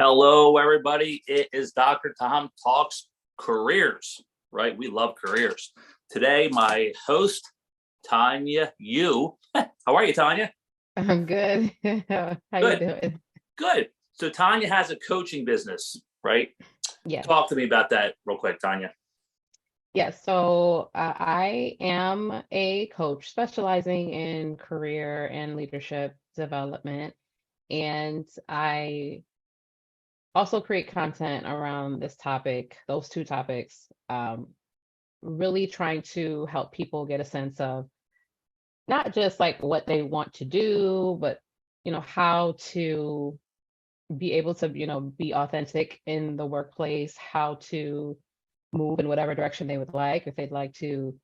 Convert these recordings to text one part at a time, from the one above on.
Hello, everybody. It is Dr. Tom Talks Careers, right? We love careers. Today, my host, Tanya Yu. How are you, Tanya? I'm good. How you Good, doing? good. So, Tanya has a coaching business, right? Yes. Talk to me about that real quick, Tanya. Yes. So I am a coach specializing in career and leadership development. And I also create content around this topic, those two topics, really trying to help people get a sense of not just like what they want to do, but how to be able to, be authentic in the workplace, how to move in whatever direction they would like, if they'd like to,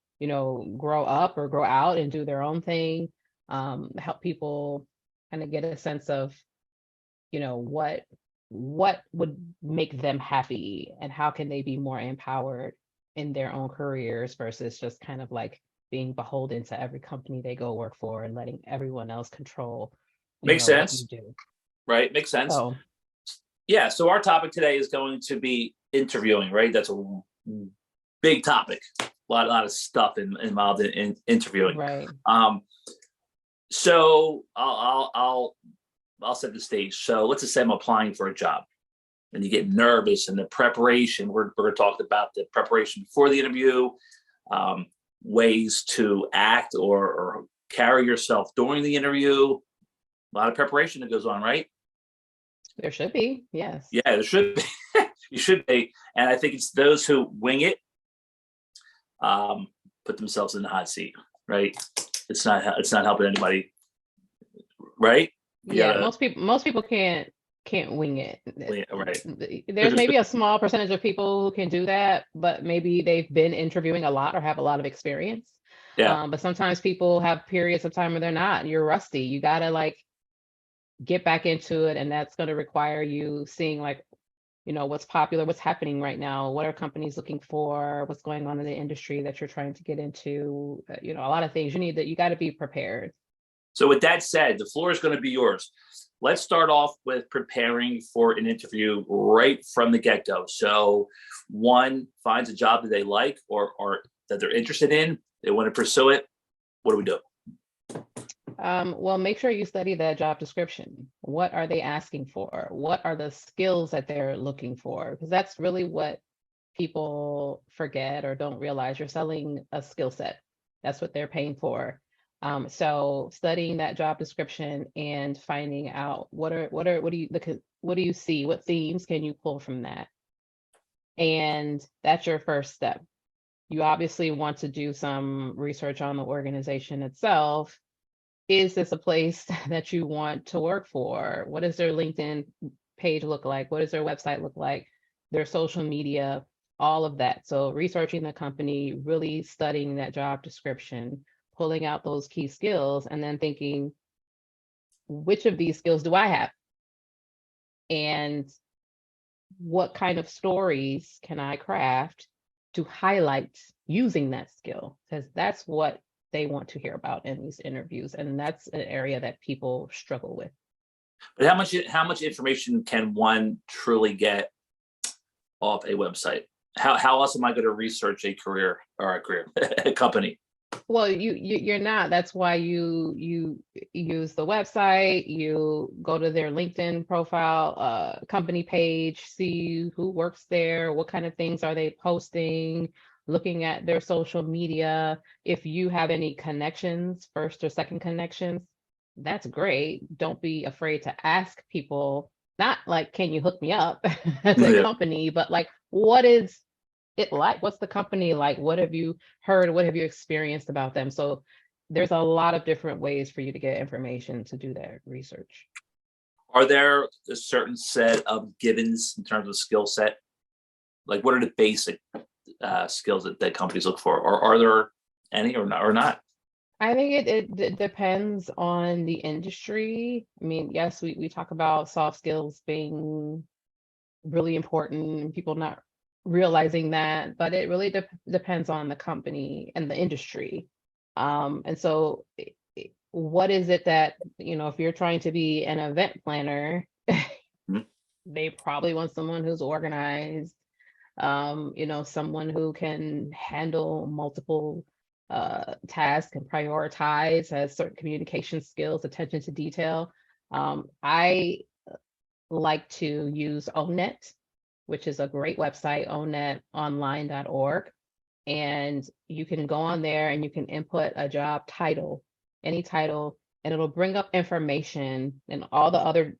grow up or grow out and do their own thing, help people kind of get a sense of, what would make them happy and how can they be more empowered in their own careers versus just kind of like being beholden to every company they go work for and letting everyone else control, Makes what you sense, do. right? Makes sense. So Yeah. So, our topic today is going to be interviewing, right? That's a big topic. A lot of stuff involved in interviewing. right. Um, so I'll set the stage. So let's just say I'm applying for a job and you get nervous and the preparation. We're going to talk about the preparation before the interview, um, ways to act or carry yourself during the interview. A lot of preparation that goes on, right? There should be, yes. Yeah, there should be. You should be. And I think it's those who wing it, um, put themselves in the hot seat, right? It's not helping anybody, right? You Yeah, gotta most people can't wing it. right. There's maybe a small percentage of people who can do that, but maybe they've been interviewing a lot or have a lot of experience. Yeah. But sometimes people have periods of time where they're not. You're rusty. You gotta like get back into it, and that's going to require you seeing like, what's popular, what's happening right now, what are companies looking for, what's going on in the industry that you're trying to get into. A lot of things you got to be prepared. So with that said, the floor is going to be yours. Let's start off with preparing for an interview right from the get-go. So one finds a job that they like or that they're interested in, they want to pursue it. What do we do? Well, make sure you study that job description. What are they asking for? What are the skills that they're looking for? Because that's really what people forget or don't realize. You're selling a skill set. That's what they're paying for. So studying that job description and finding out what do you see? What themes can you pull from that? And that's your first step. You obviously want to do some research on the organization itself. Is this a place that you want to work for? What does their LinkedIn page look like? What does their website look like? Their social media, all of that. So researching the company, really studying that job description, pulling out those key skills, and then thinking, which of these skills do I have? And what kind of stories can I craft to highlight using that skill? Because that's what they want to hear about in these interviews. And that's an area that people struggle with. But how much information can one truly get off a website? How else am I going to research a career or a company? Well, you're not. That's why you use the website, you go to their LinkedIn profile, company page, see who works there, what kind of things are they posting, looking at their social media. If you have any connections, first or second connections, that's great. Don't be afraid to ask people, not like, can you hook me up as a Yeah. company, but like, what is it like? What's the company like? What have you heard? What have you experienced about them? So there's a lot of different ways for you to get information to do that research. Are there a certain set of givens in terms of skill set? Like, what are the basic skills that companies look for, or are there any or not? I think it depends on the industry. I mean, yes, we talk about soft skills being really important and people not realizing that, but it really depends on the company and the industry. And so what is it that, if you're trying to be an event planner, Hmm? They probably want someone who's organized, someone who can handle multiple tasks and prioritize, has certain communication skills, attention to detail. I like to use ONET, which is a great website, onetonline.org. And you can go on there and you can input a job title, any title, and it'll bring up information and all the other,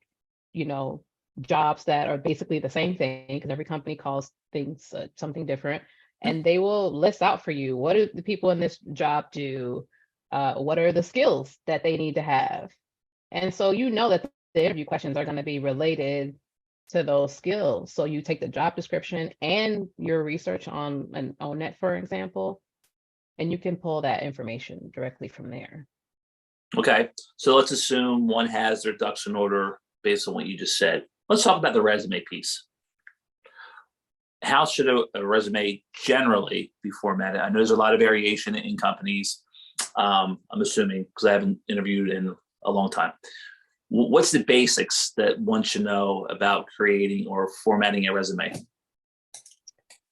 you know, jobs that are basically the same thing, because every company calls things something different. And they will list out for you, what do the people in this job do? What are the skills that they need to have? And so you know that the interview questions are going to be related to those skills. So you take the job description and your research on an ONET, for example, and you can pull that information directly from there. Okay, so let's assume one has their ducks in order based on what you just said. Let's talk about the resume piece. How should a resume generally be formatted? I know there's a lot of variation in companies. I'm assuming, because I haven't interviewed in a long time. What's the basics that one should know about creating or formatting a resume?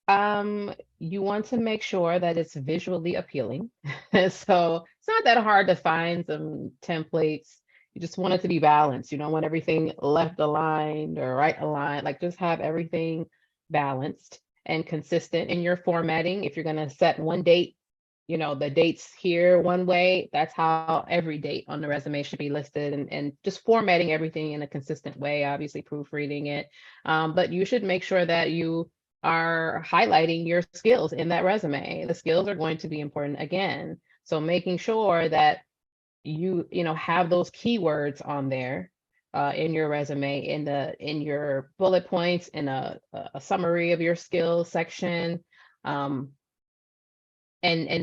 You want to make sure that it's visually appealing. So it's not that hard to find some templates. You just want it to be balanced. You don't want everything left aligned or right aligned. Like, just have everything balanced and consistent in your formatting. If you're going to set one date, the dates here one way, that's how every date on the resume should be listed, and just formatting everything in a consistent way, obviously proofreading it. But you should make sure that you are highlighting your skills in that resume. The skills are going to be important again. So making sure that you have those keywords on there in your resume, in your bullet points, in a summary of your skills section. And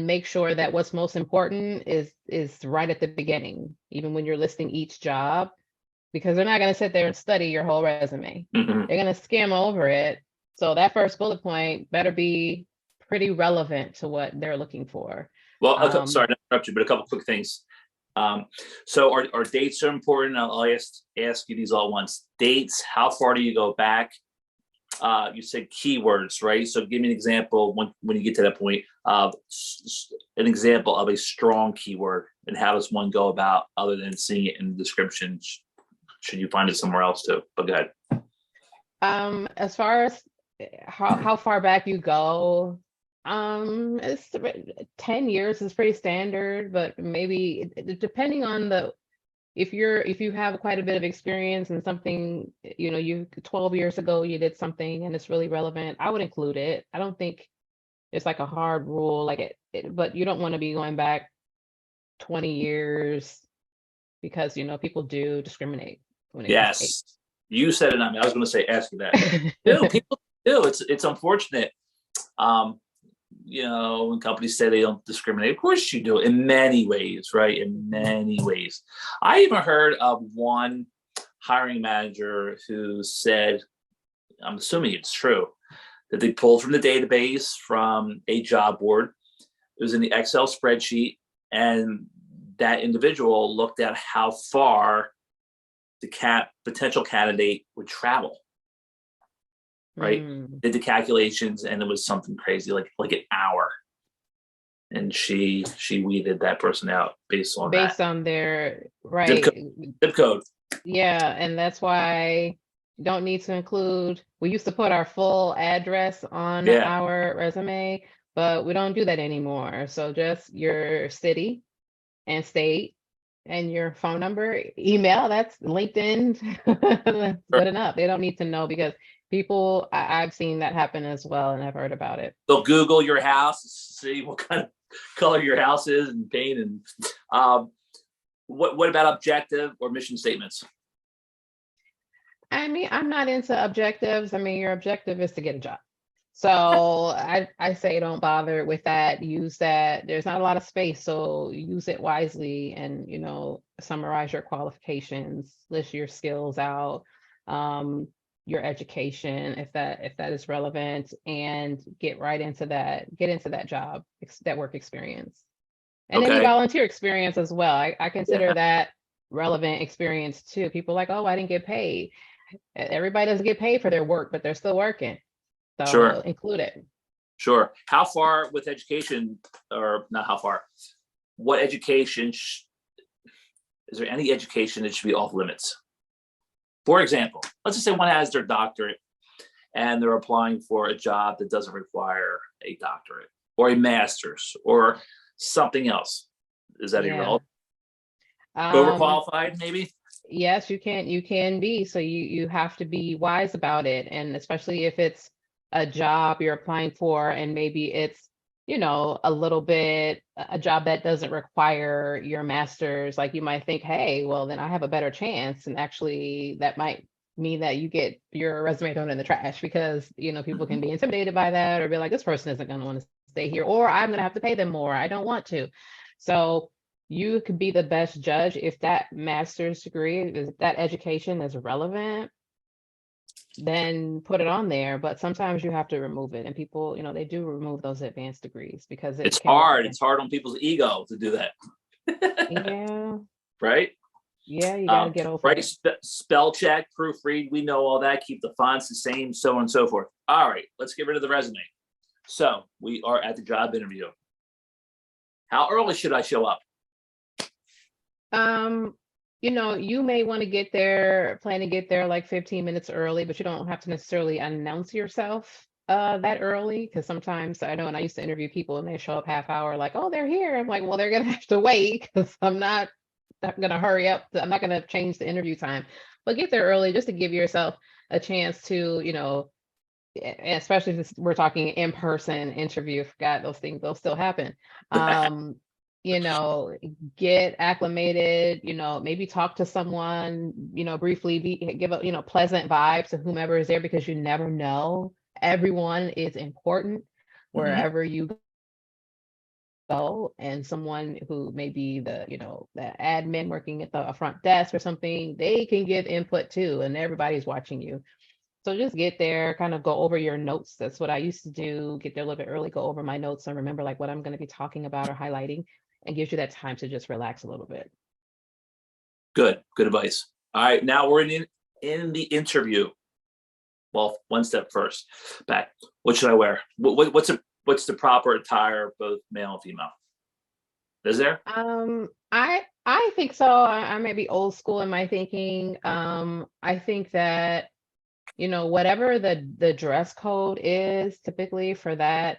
make sure that what's most important is right at the beginning, even when you're listing each job, because they're not going to sit there and study your whole resume. Mhm. They're going to skim over it. So that first bullet point better be pretty relevant to what they're looking for. Well, sorry to interrupt you, but a couple quick things. So our dates are important. I'll ask you these all at once. Dates, how far do you go back? You said keywords, right? So give me an example when you get to that point of an example of a strong keyword, and how does one go about, other than seeing it in the description? Should you find it somewhere else too? But go ahead. As far as how far back you go, it's 10 years is pretty standard, but maybe depending on if you have quite a bit of experience in something, you 12 years ago you did something and it's really relevant, I would include it. I don't think it's like a hard rule, like but you don't want to be going back 20 years, because people do discriminate when it comes to Yes, you said it. I was going to say, ask you that. No, people do. It's unfortunate. When companies say they don't discriminate, of course you do, in many ways, right? In many ways. I even heard of one hiring manager who said, I'm assuming it's true, that they pulled from the database from a job board. It was in the Excel spreadsheet, and that individual looked at how far the potential candidate would travel. Right? Did the calculations, and it was something crazy, like an hour. And she weeded that person out based on their right zip code. Yeah, and that's why you don't need to include. We used to put our full address on our resume, but we don't do that anymore. So just your city and state and your phone number, email, that's LinkedIn. That's good enough. They don't need to know, because people, I've seen that happen as well, and I've heard about it. They'll Google your house, see what kind of color your house is and paint. And what about objective or mission statements? I mean, I'm not into objectives. I mean, your objective is to get a job. So I say don't bother with that. Use that. There's not a lot of space, so use it wisely, and summarize your qualifications, list your skills out, your education, if that is relevant, and get into that job, that work experience. And any volunteer experience as well. I consider that relevant experience too. People are like, oh, I didn't get paid. Everybody doesn't get paid for their work, but they're still working. So Sure. include it. Sure. How far with education, or not how far? What education? Is there any education that should be off limits? For example, let's just say one has their doctorate and they're applying for a job that doesn't require a doctorate or a master's or something else. Is that Yeah. irrelevant? Um, Overqualified, maybe? yes, you can be. So you have to be wise about it. And especially if it's a job you're applying for and maybe it's, a little bit a job that doesn't require your master's, like you might think, hey, well, then I have a better chance. And actually that might mean that you get your resume thrown in the trash because, people can be intimidated by that or be like, this person isn't going to want to stay here, or I'm going to have to pay them more. I don't want to. So you could be the best judge if that master's degree, if that education is relevant, then put it on there. But sometimes you have to remove it. And people, they do remove those advanced degrees because it It's can work hard. It's against. hard on people's ego to do that. Yeah, Right? yeah, you got to get over Right? it. Spell check, proofread. We know all that. Keep the fonts the same, so on and so forth. All right, let's get rid of the resume. So we are at the job interview. How early should I show up? You may want to plan to get there like 15 minutes early, but you don't have to necessarily announce yourself that early, because sometimes I know, and I used to interview people and they show up half hour like, oh, they're here. I'm like, well, they're gonna have to wait because I'm not gonna hurry up. I'm not gonna change the interview time, but get there early just to give yourself a chance to, especially if we're talking in-person interview. Forgot those things, they'll still happen. you know, get acclimated, maybe talk to someone, briefly, give a, pleasant vibes to whomever is there, because you never know. Everyone is important wherever you go. And someone who may be the admin working at the front desk or something, they can give input too, and everybody's watching you. So just get there, kind of go over your notes. That's what I used to do. Get there a little bit early, go over my notes and remember like what I'm going to be talking about or highlighting, and gives you that time to just relax a little bit. Good advice. All right, now we're in the interview. Well, one step first back. What should I wear? What's the proper attire, both male and female? Is there? I think so. I may be old school in my thinking. I think that whatever the dress code is typically for that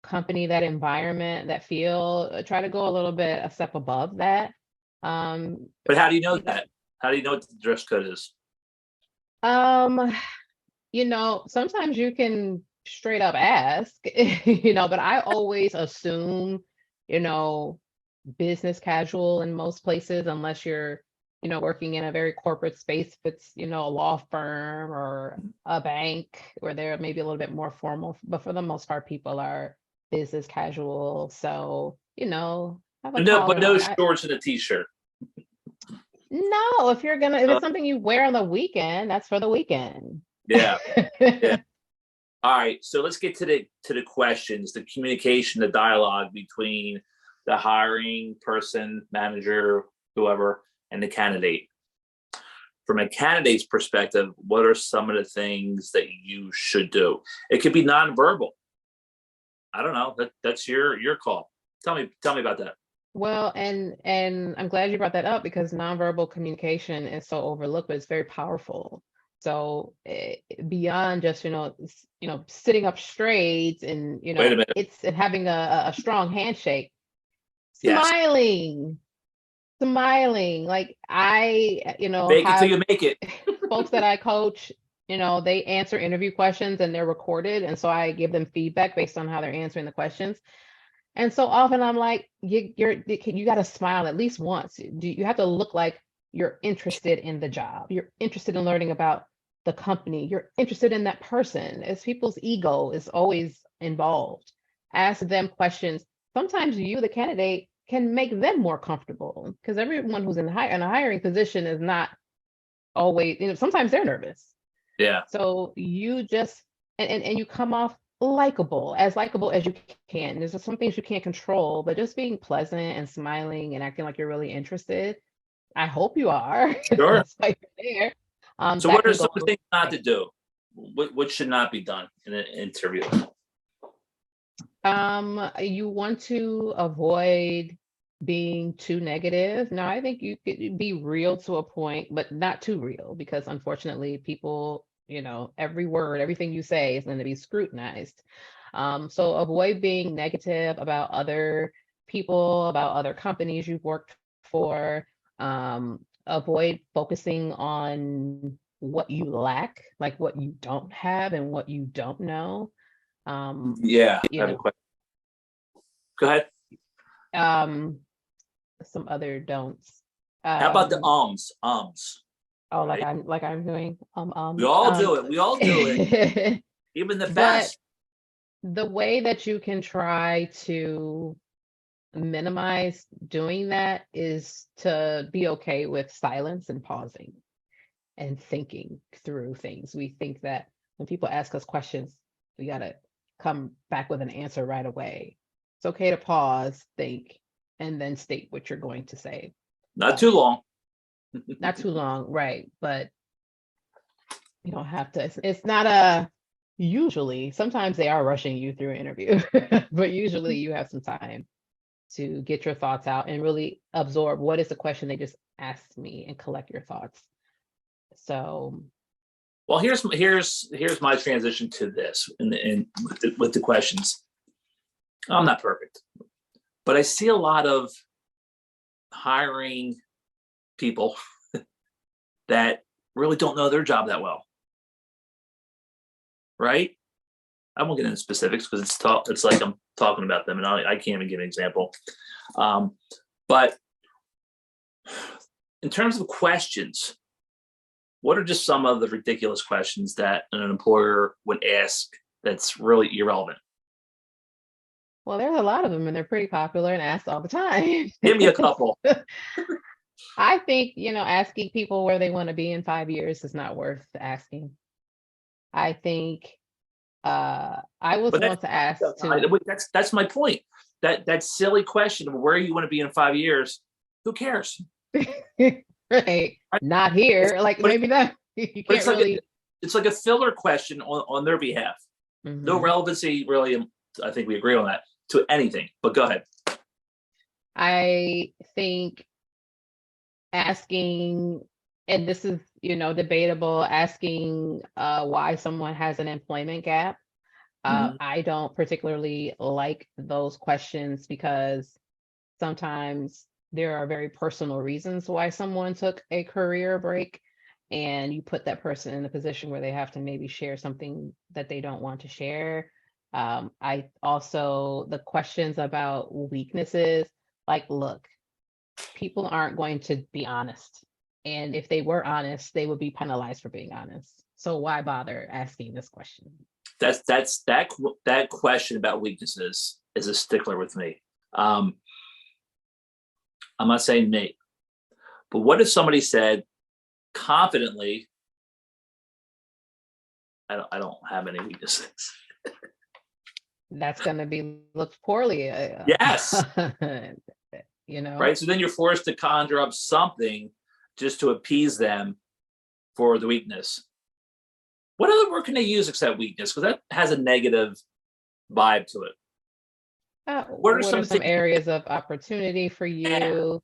company, that environment, that feel, try to go a little bit a step above that. But how do you know that? How do you know what the dress code is? Sometimes you can straight up ask, but I always assume, business casual in most places, unless you're, working in a very corporate space. If it's, a law firm or a bank where they're maybe a little bit more formal, but for the most part, people are business casual. So, have a No, but collar no on. shorts and a t-shirt. No, if it's something you wear on the weekend, that's for the weekend. Yeah. Yeah. All right. So let's get to the questions, the communication, the dialogue between the hiring person, manager, whoever, and the candidate. From a candidate's perspective, what are some of the things that you should do? It could be nonverbal. I don't know. That's your call. Tell me about that. Well, and I'm glad you brought that up, because nonverbal communication is so overlooked, but it's very powerful. So beyond just sitting up straight and Wait a minute. it's having a strong handshake, Yes. smiling. Like Fake it till you make it. folks that I coach, they answer interview questions and they're recorded, and so I give them feedback based on how they're answering the questions. And so often I'm like, you got to smile at least once. You have to look like you're interested in the job. You're interested in learning about the company. You're interested in that person. As people's ego is always involved. Ask them questions. Sometimes you, the candidate, can make them more comfortable, because everyone who's in a hiring position is not always, sometimes they're nervous. Yeah. So you just, and you come off likable as you can. There's just some things you can't control, but just being pleasant and smiling and acting like you're really interested. I hope you are. Sure. That's why you're there. So That what are can some go of the things not to do? What should not be done in an interview? You want to avoid being too negative. Now, I think you could be real to a point, but not too real, because unfortunately, people, every word, everything you say is going to be scrutinized. So avoid being negative about other people, about other companies you've worked for. Avoid focusing on what you lack, like what you don't have and what you don't know. Um, Yeah, I you have a know, question. Go ahead. um, some other don'ts. How about the Um, ums? oh, Right? like I'm doing. We all do it. We all do it. Even the But best. the way that you can try to minimize doing that is to be okay with silence and pausing and thinking through things. We think that when people ask us questions, we gotta come back with an answer right away. It's okay to pause, think, and then state what you're going to say. Not too long. Not too long, right? But you don't have to. It's not a usually. Sometimes they are rushing you through an interview, but usually you have some time to get your thoughts out and really absorb what is the question they just asked me and collect your thoughts. So, Well, here's my transition to this, and with the questions. I'm not perfect, but I see a lot of hiring people that really don't know their job that well, right? I won't get into specifics because it's like I'm talking about them, and I can't even give an example. But in terms of questions, what are just some of the ridiculous questions that an employer would ask that's really irrelevant? well, there's a lot of them and they're pretty popular and asked all the time. Give me a couple. I think, asking people where they want to be in 5 years is not worth asking. I think I was But once asked to, that's my point. That silly question of where you want to be in 5 years. Who cares? right, not here. Like But, maybe that you but can't really. it's like a filler question on their behalf. No Mhm. relevancy, really. I think we agree on that to anything. But go ahead. I think asking, and this is, debatable, asking why someone has an employment gap. Mhm. I don't particularly like those questions because sometimes there are very personal reasons why someone took a career break, and you put that person in a position where they have to maybe share something that they don't want to share. I also, the questions about weaknesses, like, look, people aren't going to be honest. And if they were honest, they would be penalized for being honest. So why bother asking this question? That question about weaknesses is a stickler with me. I'm not saying me, but what if somebody said confidently, I don't have any weaknesses. That's going to be looked poorly. Yes. You know, Right. So then you're forced to conjure up something just to appease them for the weakness. What other word can they use except weakness? Because that has a negative vibe to it. What are what some are some things? areas of opportunity for Yeah. you?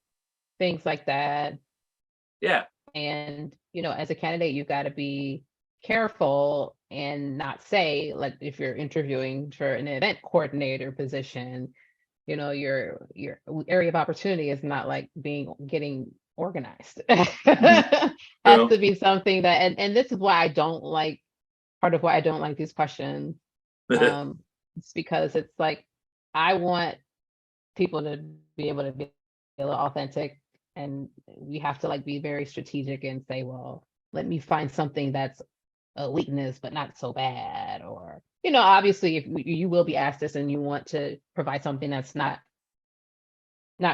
Things like that. Yeah. And, as a candidate, you've got to be careful and not say, like, if you're interviewing for an event coordinator position, your area of opportunity is not like getting organized. Mhm. Has True. to be something that, and this is why I don't like, part of why I don't like these questions. It's because it's like, I want people to be able to be a little authentic, and we have to like be very strategic and say, well, let me find something that's a weakness but not so bad, or obviously if you will be asked this and you want to provide something that's not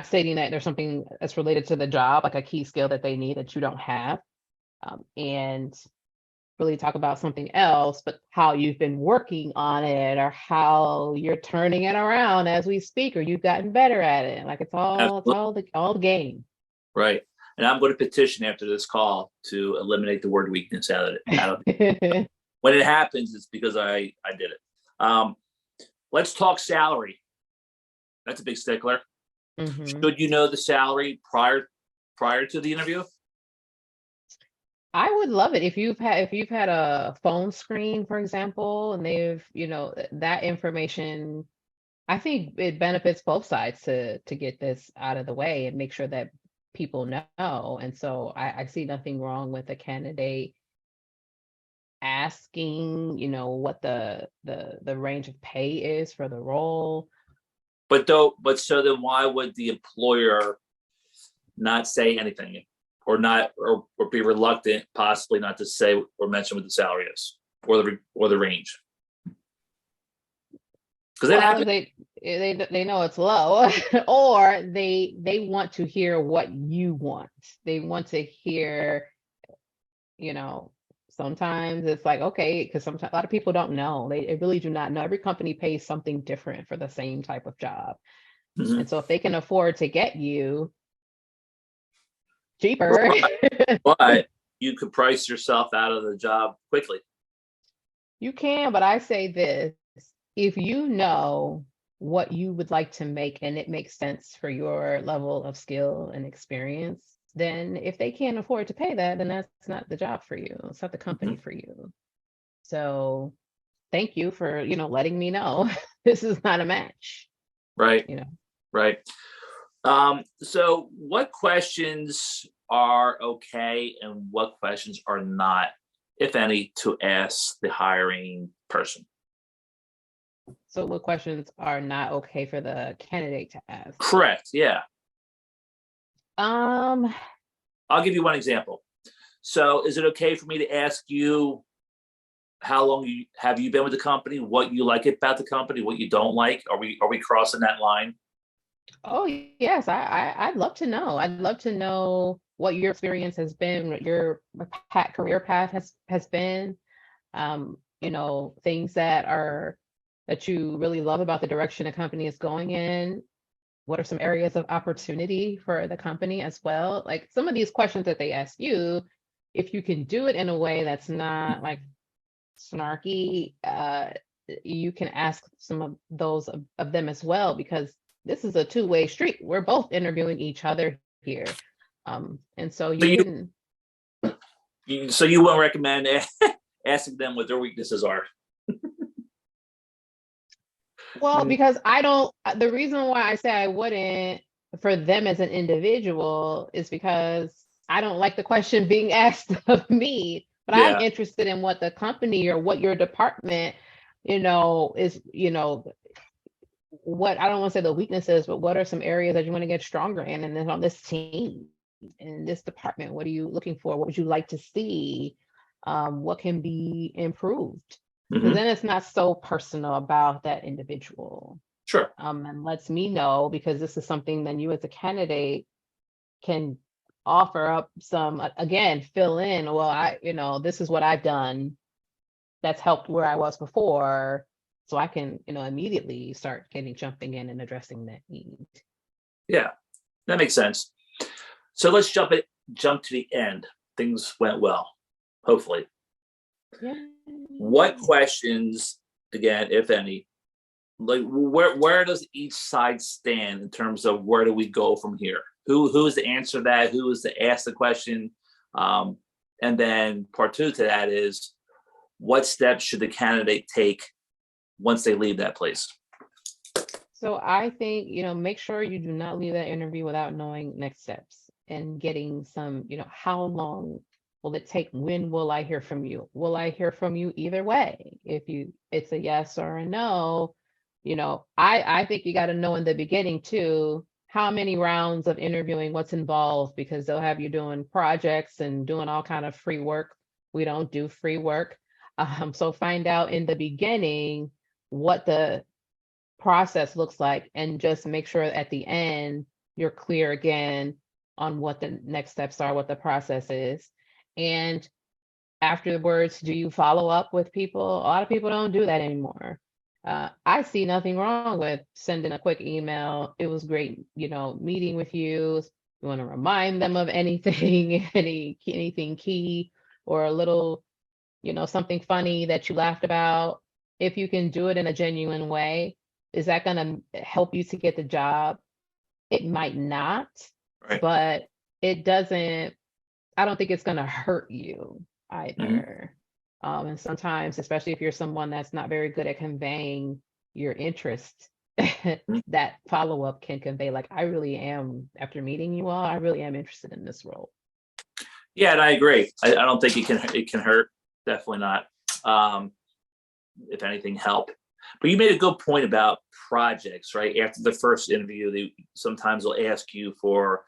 stating that there's something that's related to the job, like a key skill that they need that you don't have, and really talk about something else, but how you've been working on it or how you're turning it around as we speak, or you've gotten better at it. Like it's Absolutely. all the game. Right. And I'm going to petition after this call to eliminate the word weakness out of it. When it happens, it's because I did it. Let's talk salary. That's a big stickler. Mhm. Should you know the salary prior to the interview? I would love it if you've had a phone screen, for example, and they've, that information. I think it benefits both sides to get this out of the way and make sure that people know. And so I see nothing wrong with a candidate asking, what the range of pay is for the role. But so then why would the employer not say anything, or be reluctant, possibly not to say or mention what the salary is, or the range? Because that Well, happens. they know it's low, or they want to hear what you want. They want to hear, you know, sometimes it's like, okay, because sometimes a lot of people don't know. They really do not know. Every company pays something different for the same type of job. Mhm. And so if they can afford to get you cheaper, But you could price yourself out of the job quickly. you can. But I say this, if you know what you would like to make and it makes sense for your level of skill and experience, then if they can't afford to pay that, then that's not the job for you. It's not the company for you. So thank you for, letting me know this is not a match, Right, you know. right. So what questions are okay and what questions are not, if any, to ask the hiring person? So what questions are not okay for the candidate to ask? Correct. Yeah. Um, I'll give you one example. So is it okay for me to ask you how long have you been with the company, what you like about the company, what you don't like? Are we crossing that line? oh yes, I'd love to know. I'd love to know what your experience has been, what your career path has been. Things that you really love about the direction the company is going in. What are some areas of opportunity for the company as well? Like some of these questions that they ask you, if you can do it in a way that's not like snarky, you can ask some of those of them as well, because this is a two-way street. We're both interviewing each other here. And so So you can, you won't recommend asking them what their weaknesses are? well, because the reason why I say I wouldn't for them as an individual is because I don't like the question being asked of me, but I'm Yeah. interested in what the company or what your department, is, what I don't want to say the weaknesses, but what are some areas that you want to get stronger in? And then on this team, in this department, what are you looking for? What would you like to see? What can be improved? Because Hmm. then it's not so personal about that individual. Sure. And lets me know, because this is something then you as a candidate can offer up some, again, fill in. Well, this is what I've done that's helped where I was before. So I can, immediately start jumping in and addressing that need. Yeah, that makes sense. So let's jump to the end. Things went well, hopefully. Yeah. What questions, again, if any, like where does each side stand in terms of where do we go from here? Who is to answer that? Who is to ask the question? And then part two to that is, what steps should the candidate take once they leave that place? So I think, make sure you do not leave that interview without knowing next steps and getting some, how long will it take? When will I hear from you? Will I hear from you either way? If it's a yes or a no, I think you got to know in the beginning too, how many rounds of interviewing, what's involved, because they'll have you doing projects and doing all kind of free work. We don't do free work. So find out in the beginning what the process looks like, and just make sure at the end you're clear again on what the next steps are, what the process is. And afterwards, do you follow up with people? A lot of people don't do that anymore. I see nothing wrong with sending a quick email. It was great, meeting with you. You want to remind them of anything, anything key, or a little, something funny that you laughed about. If you can do it in a genuine way, is that going to help you to get the job? It might not, Right. but it doesn't, I don't think it's going to hurt you Mhm. either. And sometimes, especially if you're someone that's not very good at conveying your interest, Mhm. that follow up can convey, like, I really am, after meeting you all, I really am interested in this role. Yeah, and I agree. I don't think it can hurt. Definitely not. Um, if anything, help. But you made a good point about projects, right? After the first interview, they sometimes will ask you for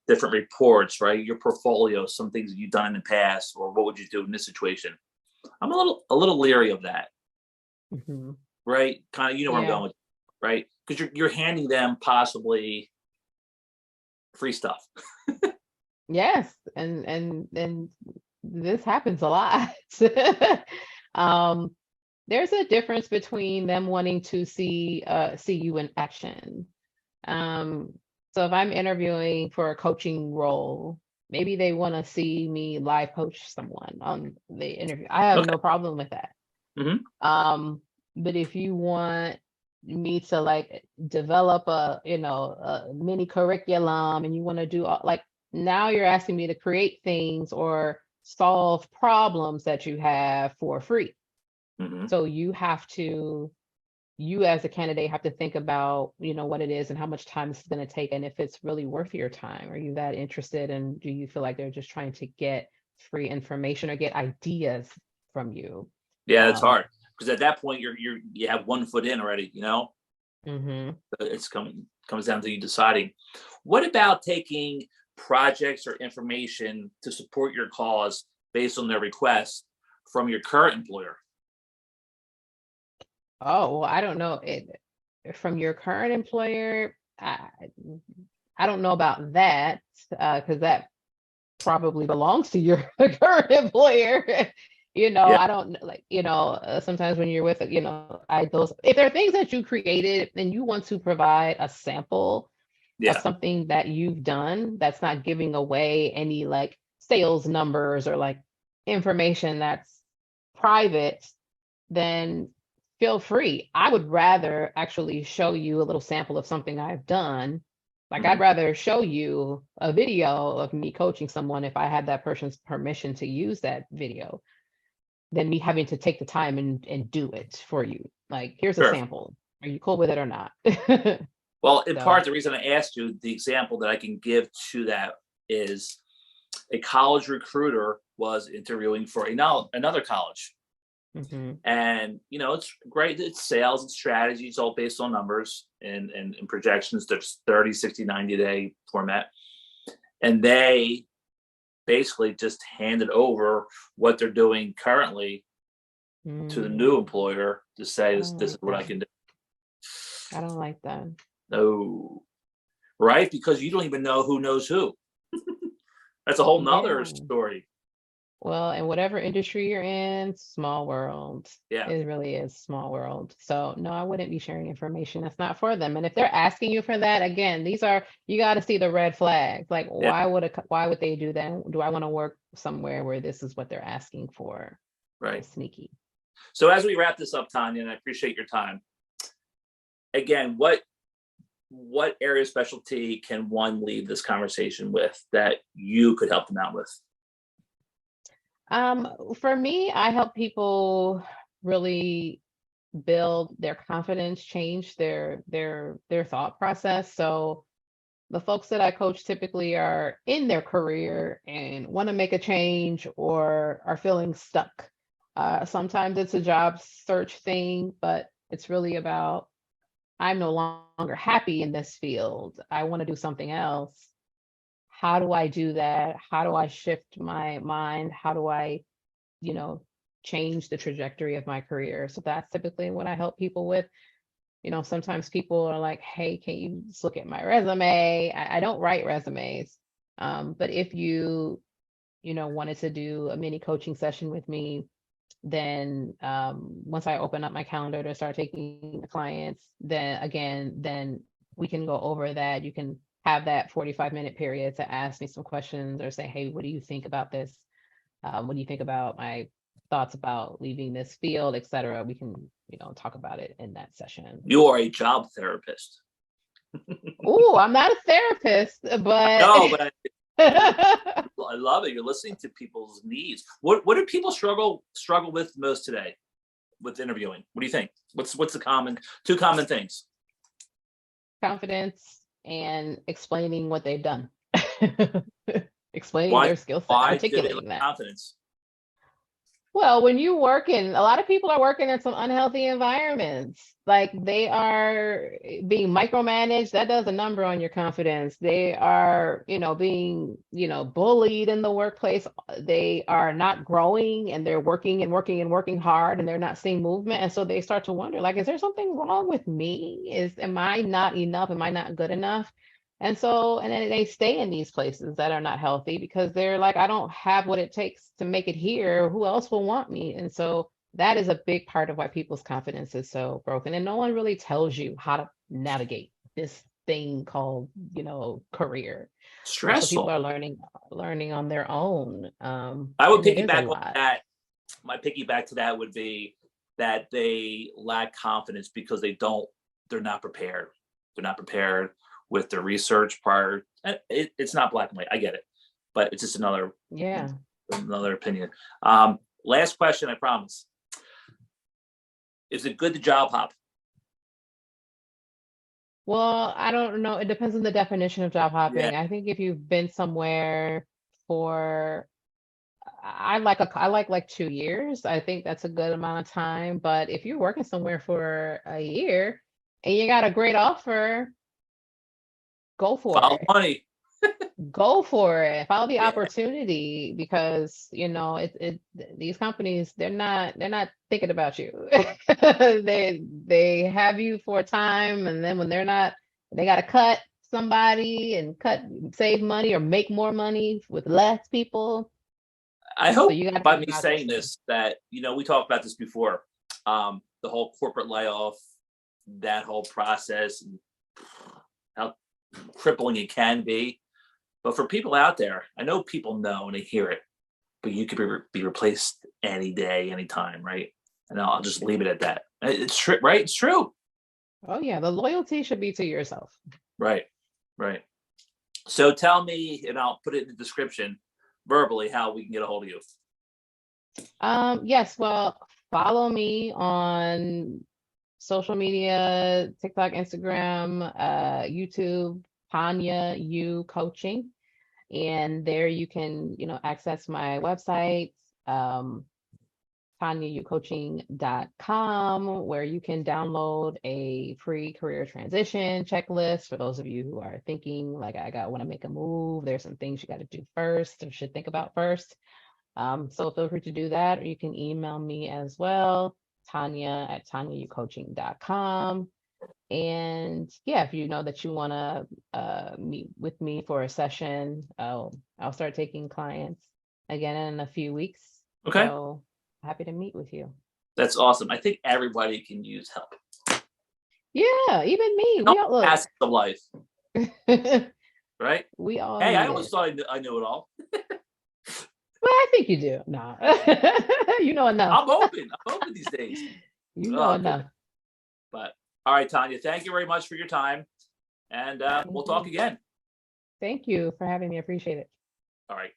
different reports, right? Your portfolio, some things that you've done in the past, or what would you do in this situation? I'm a little leery of that, Mhm. right? Kind of, you know where I'm Yeah. going with, right? Because you're handing them possibly free stuff. Yes. And this happens a lot. um, there's a difference between them wanting to see you in action. Um, so if I'm interviewing for a coaching role, maybe they want to see me live coach someone on the interview. I have Okay. no problem with that. Hmm. But if you want me to, like, develop a mini curriculum, and you want to do like, now you're asking me to create things or solve problems that you have for free. Hmm. So you as a candidate have to think about, what it is and how much time it's going to take, and if it's really worth your time. Are you that interested, and do you feel like they're just trying to get free information or get ideas from you? Yeah, it's um hard because at that point you have one foot in already. mhm. It's comes down to you deciding. What about taking projects or information to support your cause based on their request from your current employer? Oh, well, I don't know it from your current employer. I don't know about that, because that probably belongs to your current employer. Yeah, I don't like, sometimes when you're with, those, if there are things that you created and you want to provide a sample of yeah, something that you've done, that's not giving away any, like, sales numbers or, like, information that's private, then feel free. I would rather actually show you a little sample of something I've done. Like, mhm, I'd rather show you a video of me coaching someone if I had that person's permission to use that video, than me having to take the time and do it for you. Like, here's a sure. sample. Are you cool with it or not? Well, in part, So, the reason I asked you, the example that I can give to that is a college recruiter was interviewing for another college. mhm. And it's great. It's sales, it's strategy. It's all based on numbers and projections. There's 30, 60, 90-day format. And they basically just handed over what they're doing currently to the new Mm, employer to say I this, don't this is like what I that. can do. I don't like that. No, right? Because you don't even know who knows who. That's a whole nother Yeah. story. Well, in whatever industry you're in, small world. Yeah. It really is small world. So no, I wouldn't be sharing information that's not for them. And if they're asking you for that, again, you got to see the red flags. Like, Yeah. why would they do that? Do I want to work somewhere where this is what they're asking for? Right. It's sneaky. So as we wrap this up, Tanya, and I appreciate your time. Again, what area of specialty can one leave this conversation with that you could help them out with? For me, I help people really build their confidence, change their thought process. So the folks that I coach typically are in their career and want to make a change or are feeling stuck. Sometimes it's a job search thing, but it's really about, I'm no longer happy in this field. I want to do something else. How do I do that? How do I shift my mind? How do I, you know, change the trajectory of my career? So that's typically what I help people with. Sometimes people are like, hey, can you just look at my resume? I don't write resumes. But if wanted to do a mini coaching session with me, then once I open up my calendar to start taking the clients, then again, then we can go over that. You can have that 45-minute period to ask me some questions or say, hey, what do you think about this? What do you think about my thoughts about leaving this field, et cetera? We can, talk about it in that session. You are a job therapist. Oh, I'm not a therapist, but No, but I love it. You're listening to people's needs. What do people struggle with most today with interviewing? What do you think? What's the two common things? confidence and explaining what they've done. Explaining Why their skill set, why do they articulating lack that. confidence? Well, when you work in, a lot of people are working in some unhealthy environments. Like they are being micromanaged. That does a number on your confidence. They are, being, bullied in the workplace. They are not growing and they're working and working and working hard and they're not seeing movement. And so they start to wonder, like, is there something wrong with me? Am I not enough? Am I not good enough? And then they stay in these places that are not healthy because they're like, I don't have what it takes to make it here. Who else will want me? And so that is a big part of why people's confidence is so broken. And no one really tells you how to navigate this thing called, career. So people Stressful. are learning on their own. I would And it is a piggyback on lot. that. My piggyback to that would be that they lack confidence because they're not prepared. They're not prepared with their research prior. It's not black and white. I get it, but it's just another opinion. Last question, I promise. Is it good to job hop? Well, I don't know. It depends on the definition of job hopping. I think if you've been somewhere for, I like 2 years. I think that's a good amount of time. But if you're working somewhere for a year and you got a great offer, go for Follow it. money. Go for it. Follow the Yeah. opportunity because these companies, they're not thinking about you. They have you for a time, and then when they're not, they got to cut somebody and save money or make more money with less people. I hope you gotta by think me about saying this. this that we talked about this before. The whole corporate layoff, that whole process, and how crippling it can be. But for people out there, I know people know and they hear it, but you could be replaced any day, anytime, right? And I'll just leave it at that. It's true, right? It's true. Oh yeah, the loyalty should be to yourself. Right, right. So tell me, and I'll put it in the description verbally, how we can get a hold of you. Yes, well, follow me on social media, TikTok, Instagram, YouTube, Tanya U Coaching. And there you can, access my website, TanyaUcoaching.com, where you can download a free career transition checklist for those of you who are thinking like, want to make a move. There's some things you got to do first or should think about first. So feel free to do that, or you can email me as well, Tanya@TanyaUcoaching.com. And yeah, if you know that you want to meet with me for a session, I'll start taking clients again in a few weeks. Okay. So happy to meet with you. That's awesome. I think everybody can use help. Yeah, even me. We all look. Aspects of life, right? We all. Hey, need I always it. thought I knew it all. Well, I think you do. No, you know enough. I'm open these days. You know enough. Goodness. But all right, Tanya, thank you very much for your time, and we'll talk again. Thank you for having me. I appreciate it. All right.